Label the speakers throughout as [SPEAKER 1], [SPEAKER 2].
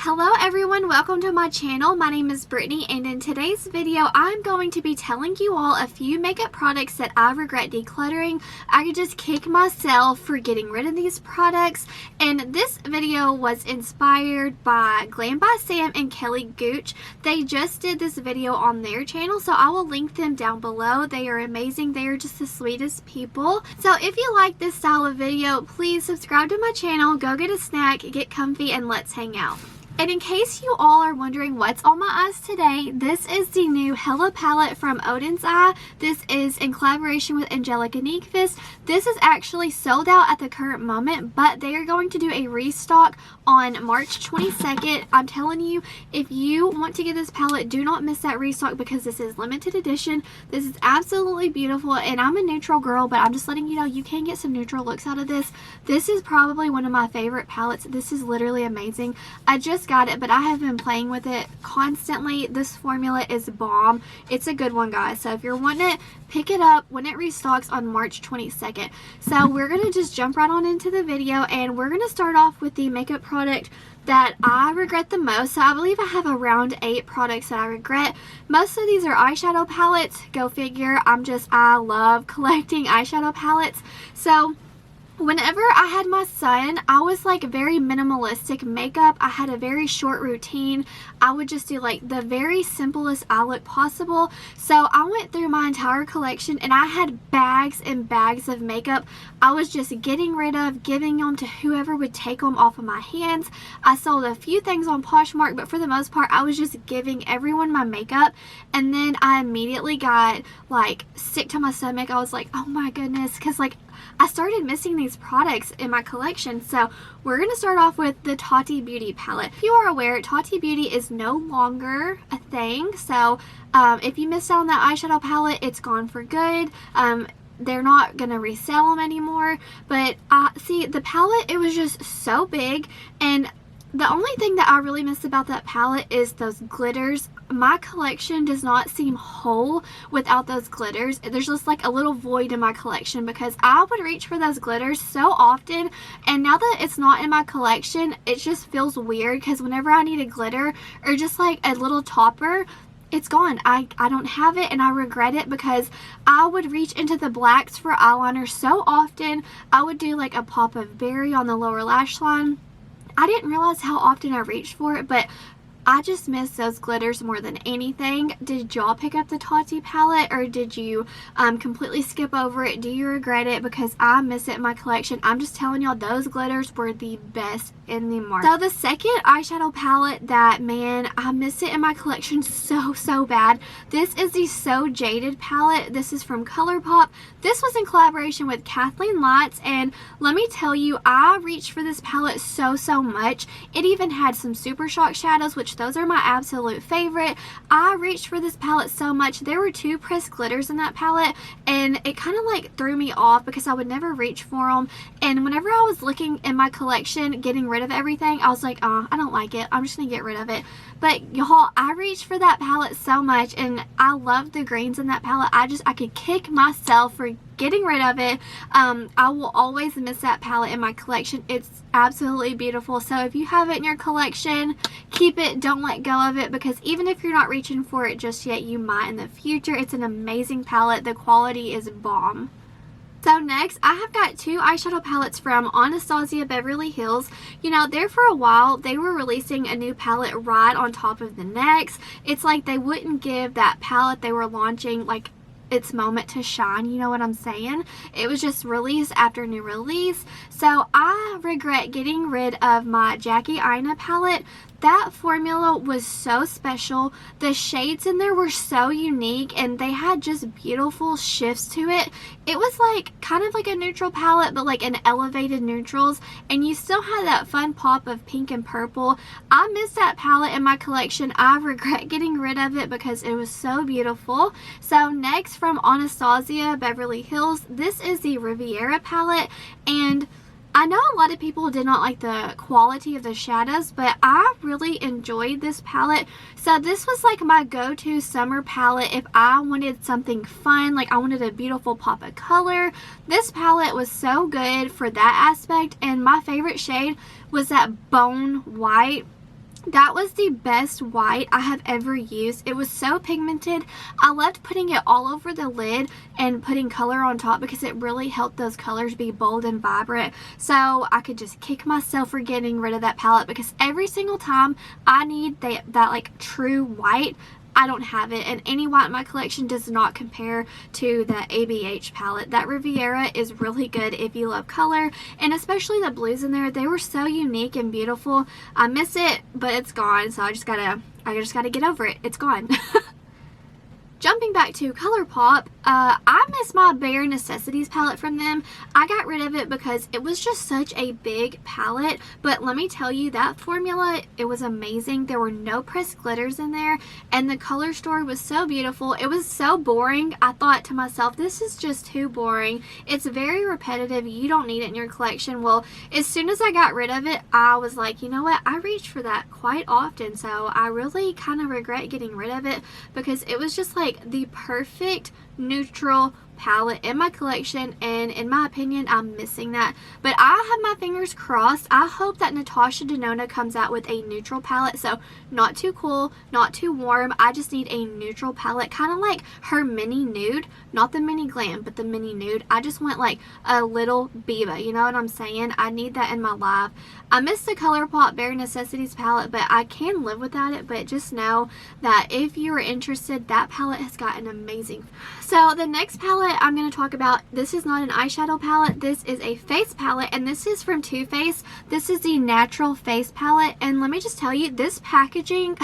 [SPEAKER 1] Hello everyone, welcome to my channel. My name is Brittany and in today's video I'm going to be telling you all a few makeup products that I regret decluttering. I could just kick myself for getting rid of these products, and this video was inspired by GlamBySam and Kelly Gooch. They just did this video on their channel, so I will link them down below. They are amazing. They are just the sweetest people. So if you like this style of video, please subscribe to my channel, go get a snack, get comfy, and let's hang out. And in case you all are wondering what's on my eyes today, this is the new Hela palette from Odin's Eye. This is in collaboration with Angelica Nyqvist. This is actually sold out at the current moment, but they are going to do a restock on March 22nd. I'm telling you, if you want to get this palette, do not miss that restock because this is limited edition. This is absolutely beautiful, and I'm a neutral girl, but I'm just letting you know you can get some neutral looks out of this. This is probably one of my favorite palettes. This is literally amazing. I just got it, but I have been playing with it constantly. This formula is bomb. It's a good one, guys. So if you're wanting it, pick it up when it restocks on March 22nd. So we're going to just jump right on into the video, and we're going to start off with the makeup product that I regret the most. So I believe I have around 8 products that I regret. Most of these are eyeshadow palettes. Go figure. I love collecting eyeshadow palettes. So whenever I had my son, I was like very minimalistic makeup. I had a very short routine. I would just do like the very simplest eye look possible. So I went through my entire collection and I had bags and bags of makeup. I was just getting rid of, giving them to whoever would take them off of my hands. I sold a few things on Poshmark, but for the most part, I was just giving everyone my makeup. And then I immediately got like sick to my stomach. I was like, oh my goodness, because like I started missing these products in my collection. So we're going to start off with the Tauti Beauty palette. If you are aware, Tauti Beauty is no longer a thing. So if you missed out on that eyeshadow palette, it's gone for good. They're not going to resell them anymore. But see, the palette, it was just so big, and the only thing that I really miss about that palette is those glitters. My collection does not seem whole without those glitters. There's just like a little void in my collection because I would reach for those glitters so often, and now that it's not in my collection, it just feels weird because whenever I need a glitter or just like a little topper, it's gone. I don't have it, and I regret it because I would reach into the blacks for eyeliner so often. I would do like a pop of berry on the lower lash line. I didn't realize how often I reached for it, but I just miss those glitters more than anything. Did y'all pick up the Tauti palette, or did you completely skip over it? Do you regret it? Because I miss it in my collection. I'm just telling y'all, those glitters were the best in the market. So the second eyeshadow palette that, man, I miss it in my collection so bad. This is the So Jaded palette. This is from ColourPop. This was in collaboration with Kathleen Lights, and let me tell you, I reached for this palette so much. It even had some Super Shock shadows, which those are my absolute favorite. I reached for this palette so much. There were 2 pressed glitters in that palette, and it kind of like threw me off because I would never reach for them. And whenever I was looking in my collection, getting rid of everything, I was like, oh, I don't like it. I'm just gonna get rid of it. But y'all, I reached for that palette so much, and I love the greens in that palette. I could kick myself for getting rid of it. I will always miss that palette in my collection. It's absolutely beautiful. So if you have it in your collection, keep it. Don't let go of it, because even if you're not reaching for it just yet, you might in the future. It's an amazing palette. The quality is bomb. So next, I have got 2 eyeshadow palettes from Anastasia Beverly Hills. You know, there for a while, they were releasing a new palette right on top of the next. It's like they wouldn't give that palette they were launching like its moment to shine, you know what I'm saying? It was just release after new release. So I regret getting rid of my Jackie Aina palette. That formula was so special. The shades in there were so unique, and they had just beautiful shifts to it. It was like kind of like a neutral palette, but like an elevated neutrals, and you still had that fun pop of pink and purple. I miss that palette in my collection. I regret getting rid of it because it was so beautiful. So next, from Anastasia Beverly Hills, this is the Riviera palette, and I know a lot of people did not like the quality of the shadows, but I really enjoyed this palette. So this was like my go-to summer palette if I wanted something fun, like I wanted a beautiful pop of color. This palette was so good for that aspect, and my favorite shade was that bone white. That was the best white I have ever used. It was so pigmented. I loved putting it all over the lid and putting color on top because it really helped those colors be bold and vibrant. So I could just kick myself for getting rid of that palette, because every single time I need that like true white, I don't have it, and any white in my collection does not compare to the ABH palette. That Riviera is really good if you love color, and especially the blues in there. They were so unique and beautiful. I miss it, but it's gone, so I just gotta get over it. It's gone. Jumping back to ColourPop, I miss my Bare Necessities palette from them. I got rid of it because it was just such a big palette, but let me tell you, that formula, it was amazing. There were no pressed glitters in there, and the color story was so beautiful. It was so boring. I thought to myself, this is just too boring. It's very repetitive. You don't need it in your collection. Well, as soon as I got rid of it, I was like, you know what? I reach for that quite often, so I really kind of regret getting rid of it, because it was just like the perfect neutral palette in my collection, and in my opinion, I'm missing that. But I have my fingers crossed. I hope that Natasha Denona comes out with a neutral palette, so not too cool, not too warm. I just need a neutral palette, kind of like her mini nude, not the mini glam, but the mini nude. I just want like a little Biba, you know what I'm saying? I need that in my life. I miss the ColourPop Bare Necessities palette, but I can live without it. But just know that if you are interested, that palette has got an amazing. So the next palette I'm going to talk about, this is not an eyeshadow palette. This is a face palette, and this is from Too Faced. This is the Natural Face Palette, and let me just tell you, this packaging,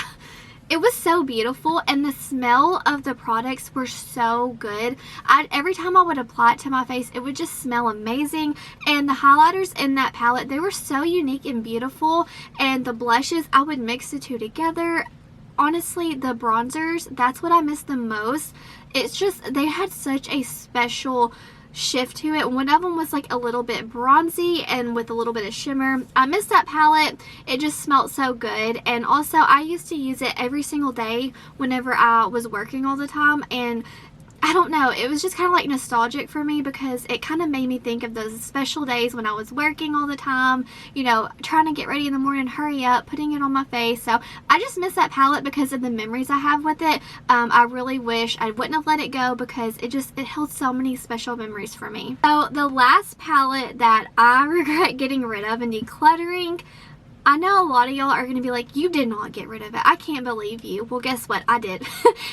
[SPEAKER 1] it was so beautiful, and the smell of the products were so good. Every time I would apply it to my face, it would just smell amazing. And the highlighters in that palette, they were so unique and beautiful. And the blushes, I would mix the two together. Honestly, the bronzers, that's what I miss the most. It's just, they had such a special shift to it. One of them was like a little bit bronzy and with a little bit of shimmer. I miss that palette. It just smelled so good. And also, I used to use it every single day whenever I was working all the time, and I don't know, it was just kind of like nostalgic for me, because it kind of made me think of those special days when I was working all the time, you know, trying to get ready in the morning, hurry up, putting it on my face. So I just miss that palette because of the memories I have with it. I really wish I wouldn't have let it go, because it held so many special memories for me. So the last palette that I regret getting rid of and decluttering, I know a lot of y'all are going to be like, you did not get rid of it. I can't believe you. Well, guess what? I did.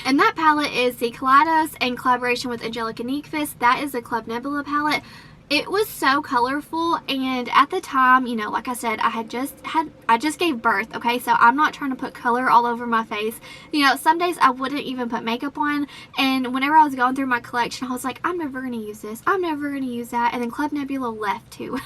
[SPEAKER 1] And that palette is the Kaleidos in collaboration with Angelica Nyqvist. That is the Club Nebula palette. It was so colorful, and at the time, you know, like I said, I just gave birth, okay? So I'm not trying to put color all over my face. You know, some days I wouldn't even put makeup on, and whenever I was going through my collection, I was like, I'm never going to use this. I'm never going to use that. And then Club Nebula left too.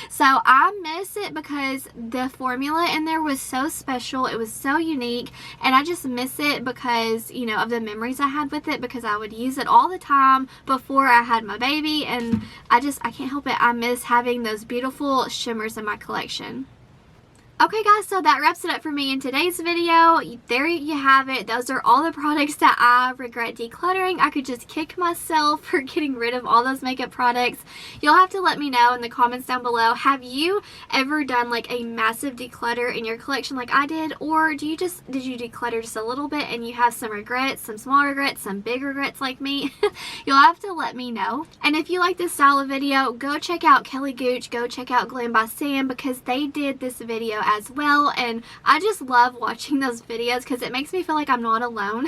[SPEAKER 1] So I miss it because the formula in there was so special. It was so unique, and I just miss it because, you know, of the memories I had with it, because I would use it all the time before I had my baby, and I can't help it. I miss having those beautiful shimmers in my collection. Okay guys, so that wraps it up for me in today's video. There you have it. Those are all the products that I regret decluttering. I could just kick myself for getting rid of all those makeup products. You'll have to let me know in the comments down below. Have you ever done like a massive declutter in your collection like I did? Or did you declutter just a little bit and you have some regrets, some small regrets, some big regrets like me? You'll have to let me know. And if you like this style of video, go check out Kelly Gooch, go check out GlamBySam, because they did this video as well, and I just love watching those videos because it makes me feel like I'm not alone.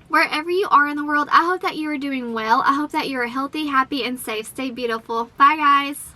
[SPEAKER 1] Wherever you are in the world, I hope that you are doing well. I hope that you're healthy, happy, and safe. Stay beautiful. Bye guys.